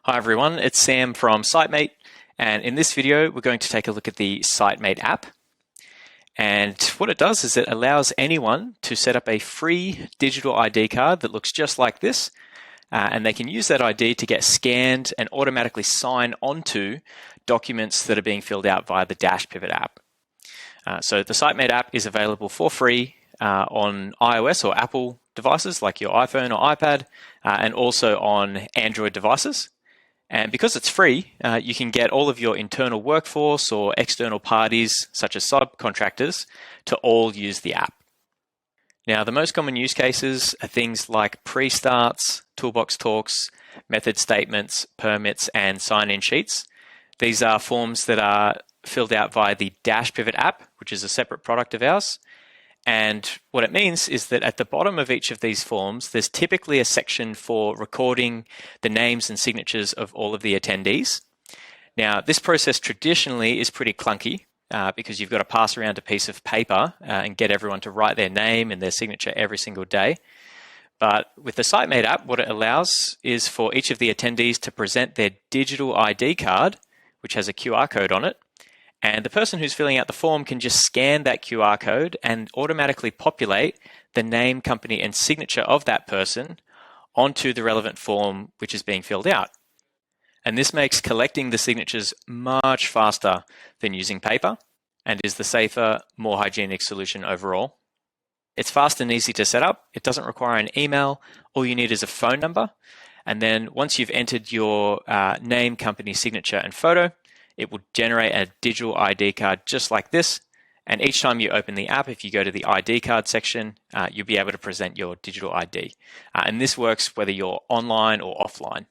Hi everyone, it's Sam from Sitemate, and in this video we're going to take a look at the Sitemate app. And what it does is it allows anyone to set up a free digital ID card that looks just like this, and they can use that ID to get scanned and automatically sign onto documents that are being filled out via the Dashpivot app. So the Sitemate app is available for free on iOS or Apple devices like your iPhone or iPad, and also on Android devices. And because it's free, you can get all of your internal workforce or external parties, such as subcontractors, to all use the app. Now, the most common use cases are things like prestarts, toolbox talks, method statements, permits, and sign-in sheets. These are forms that are filled out via the Dashpivot app, which is a separate product of ours. And what it means is that at the bottom of each of these forms, there's typically a section for recording the names and signatures of all of the attendees. Now, this process traditionally is pretty clunky because you've got to pass around a piece of paper and get everyone to write their name and their signature every single day. But with the Sitemate app, what it allows is for each of the attendees to present their digital ID card, which has a QR code on it. And the person who's filling out the form can just scan that QR code and automatically populate the name, company, and signature of that person onto the relevant form which is being filled out. And this makes collecting the signatures much faster than using paper and is the safer, more hygienic solution overall. It's fast and easy to set up. It doesn't require an email. All you need is a phone number. And then once you've entered your name, company, signature, and photo, it will generate a digital ID card just like this. And each time you open the app, if you go to the ID card section, you'll be able to present your digital ID. And this works whether you're online or offline.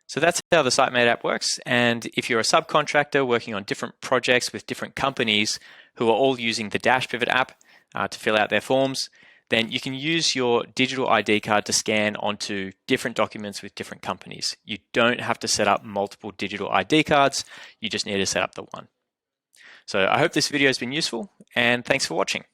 So that's how the Sitemate app works. And if you're a subcontractor working on different projects with different companies who are all using the Dashpivot app to fill out their forms, then you can use your digital ID card to scan onto different documents with different companies. You don't have to set up multiple digital ID cards. You just need to set up the one. So I hope this video has been useful, and thanks for watching.